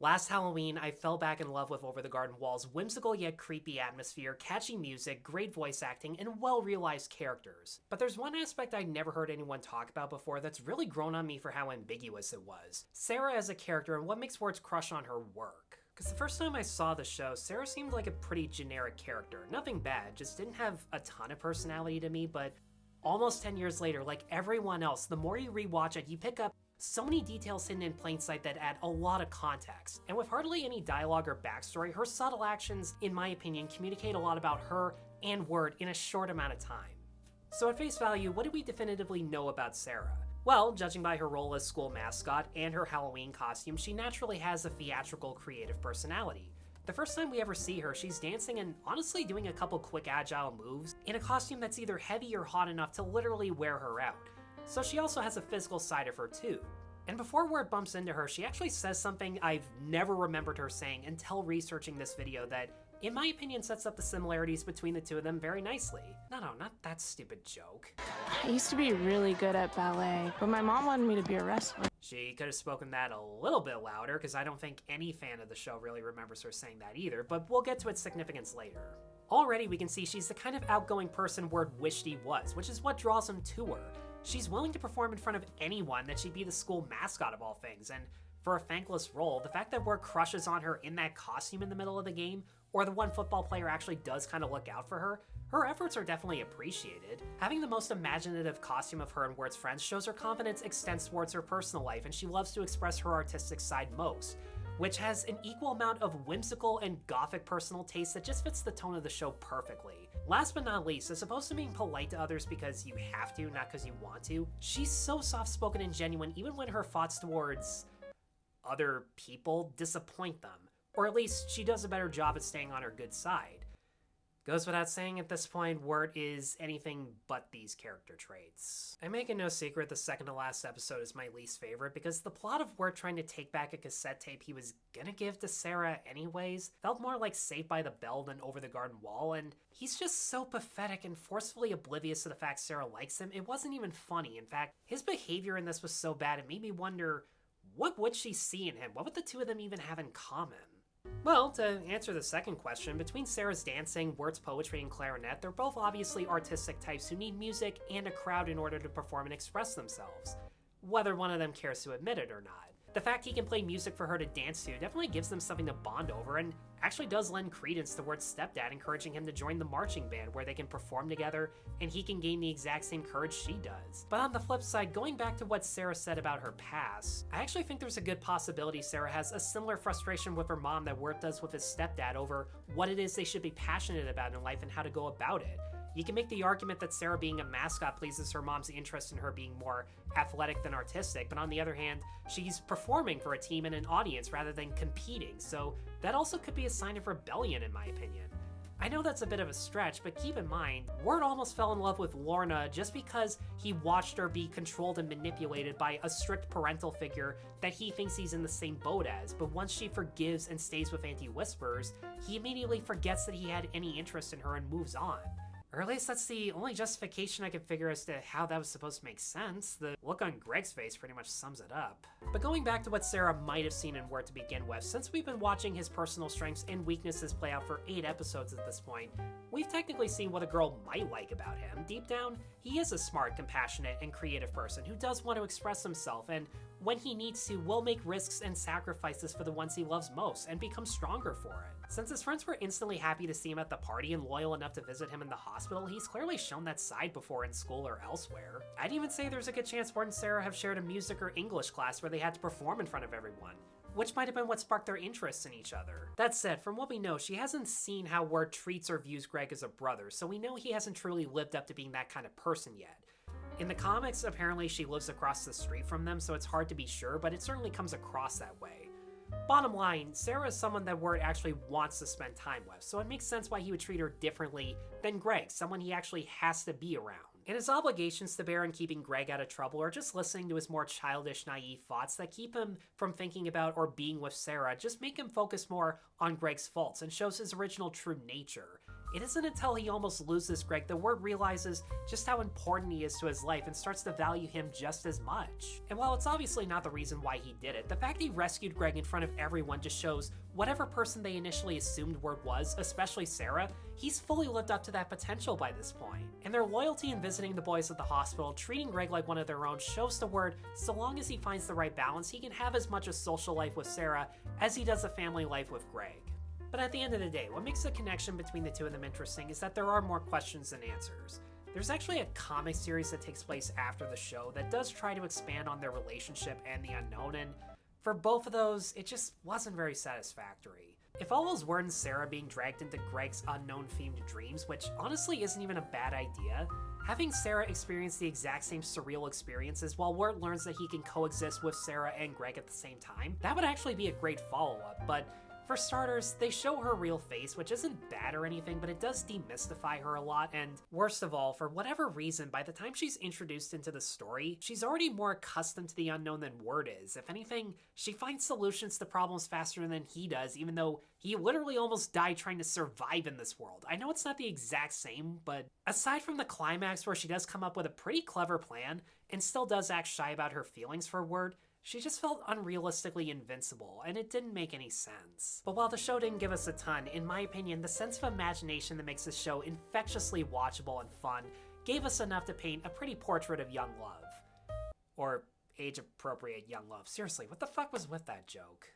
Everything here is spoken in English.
Last Halloween, I fell back in love with Over the Garden Wall's whimsical yet creepy atmosphere, catchy music, great voice acting, and well-realized characters. But there's one aspect I'd never heard anyone talk about before that's really grown on me for how ambiguous it was. Sara as a character and what makes Wirt's crush on her work. Because the first time I saw the show, Sara seemed like a pretty generic character. Nothing bad, just didn't have a ton of personality to me, but almost 10 years later, like everyone else, the more you rewatch it, you pick up so many details hidden in plain sight that add a lot of context. And with hardly any dialogue or backstory, her subtle actions, in my opinion, communicate a lot about her and Wirt in a short amount of time. So at face value, what do we definitively know about Sara? Well, judging by her role as school mascot and her Halloween costume, she naturally has a theatrical, creative personality. The first time we ever see her, she's dancing and honestly doing a couple quick agile moves in a costume that's either heavy or hot enough to literally wear her out. So she also has a physical side of her too. And before Wirt bumps into her, she actually says something I've never remembered her saying until researching this video that, in my opinion, sets up the similarities between the two of them very nicely. No, not that stupid joke. I used to be really good at ballet, but my mom wanted me to be a wrestler. She could have spoken that a little bit louder, because I don't think any fan of the show really remembers her saying that either, but we'll get to its significance later. Already we can see she's the kind of outgoing person Wirt wished he was, which is what draws him to her. She's willing to perform in front of anyone that she'd be the school mascot of all things, and for a thankless role, the fact that Wirt crushes on her in that costume in the middle of the game, or the one football player actually does kind of look out for her, her efforts are definitely appreciated. Having the most imaginative costume of her and Wirt's friends shows her confidence extends towards her personal life, and she loves to express her artistic side most, which has an equal amount of whimsical and gothic personal taste that just fits the tone of the show perfectly. Last but not least, as opposed to being polite to others because you have to, not because you want to, she's so soft-spoken and genuine even when her thoughts towards other people disappoint them. Or at least she does a better job at staying on her good side. Goes without saying at this point, Wirt is anything but these character traits. I make it no secret the second to last episode is my least favorite because the plot of Wirt trying to take back a cassette tape he was gonna give to Sara anyways felt more like Saved by the Bell than Over the Garden Wall, and he's just so pathetic and forcefully oblivious to the fact Sara likes him, it wasn't even funny. In fact, his behavior in this was so bad it made me wonder, what would she see in him? What would the two of them even have in common? Well, to answer the second question, between Sara's dancing, Wirt's poetry, and clarinet, they're both obviously artistic types who need music and a crowd in order to perform and express themselves, whether one of them cares to admit it or not. The fact he can play music for her to dance to definitely gives them something to bond over, and actually does lend credence to Wirt's stepdad encouraging him to join the marching band where they can perform together and he can gain the exact same courage she does. But on the flip side, going back to what Sara said about her past, I actually think there's a good possibility Sara has a similar frustration with her mom that Wirt does with his stepdad over what it is they should be passionate about in life and how to go about it. You can make the argument that Sara being a mascot pleases her mom's interest in her being more athletic than artistic, but on the other hand, she's performing for a team and an audience rather than competing, so that also could be a sign of rebellion in my opinion. I know that's a bit of a stretch, but keep in mind, Wirt almost fell in love with Lorna just because he watched her be controlled and manipulated by a strict parental figure that he thinks he's in the same boat as, but once she forgives and stays with Auntie Whispers, he immediately forgets that he had any interest in her and moves on. Or at least that's the only justification I could figure as to how that was supposed to make sense. The look on Greg's face pretty much sums it up. But going back to what Sara might have seen in Wirt to begin with, since we've been watching his personal strengths and weaknesses play out for 8 episodes at this point, we've technically seen what a girl might like about him. Deep down, he is a smart, compassionate, and creative person who does want to express himself, and when he needs to, will make risks and sacrifices for the ones he loves most, and become stronger for it. Since his friends were instantly happy to see him at the party and loyal enough to visit him in the hospital, he's clearly shown that side before in school or elsewhere. I'd even say there's a good chance Wirt and Sara have shared a music or English class where they had to perform in front of everyone, which might have been what sparked their interest in each other. That said, from what we know, she hasn't seen how Wirt treats or views Greg as a brother, so we know he hasn't truly lived up to being that kind of person yet. In the comics, apparently she lives across the street from them, so it's hard to be sure, but it certainly comes across that way. Bottom line, Sara is someone that Wirt actually wants to spend time with, so it makes sense why he would treat her differently than Greg, someone he actually has to be around. And his obligations to bear in keeping Greg out of trouble or just listening to his more childish, naive thoughts that keep him from thinking about or being with Sara just make him focus more on Greg's faults and shows his original true nature. It isn't until he almost loses Greg that Wirt realizes just how important he is to his life and starts to value him just as much. And while it's obviously not the reason why he did it, the fact he rescued Greg in front of everyone just shows whatever person they initially assumed Wirt was, especially Sara, he's fully lived up to that potential by this point. And their loyalty in visiting the boys at the hospital, treating Greg like one of their own, shows to Wirt so long as he finds the right balance, he can have as much a social life with Sara as he does a family life with Greg. But at the end of the day, what makes the connection between the two of them interesting is that there are more questions than answers. There's actually a comic series that takes place after the show that does try to expand on their relationship and the unknown, and for both of those, it just wasn't very satisfactory. It follows Wirt and Sara being dragged into Greg's unknown-themed dreams, which honestly isn't even a bad idea. Having Sara experience the exact same surreal experiences while Wirt learns that he can coexist with Sara and Greg at the same time, that would actually be a great follow-up, but for starters, they show her real face, which isn't bad or anything, but it does demystify her a lot, and worst of all, for whatever reason, by the time she's introduced into the story, she's already more accustomed to the unknown than Wirt is. If anything, she finds solutions to problems faster than he does, even though he literally almost died trying to survive in this world. I know it's not the exact same, but aside from the climax where she does come up with a pretty clever plan, and still does act shy about her feelings for Wirt, she just felt unrealistically invincible, and it didn't make any sense. But while the show didn't give us a ton, in my opinion, the sense of imagination that makes this show infectiously watchable and fun gave us enough to paint a pretty portrait of young love. Or age-appropriate young love. Seriously, what the fuck was with that joke?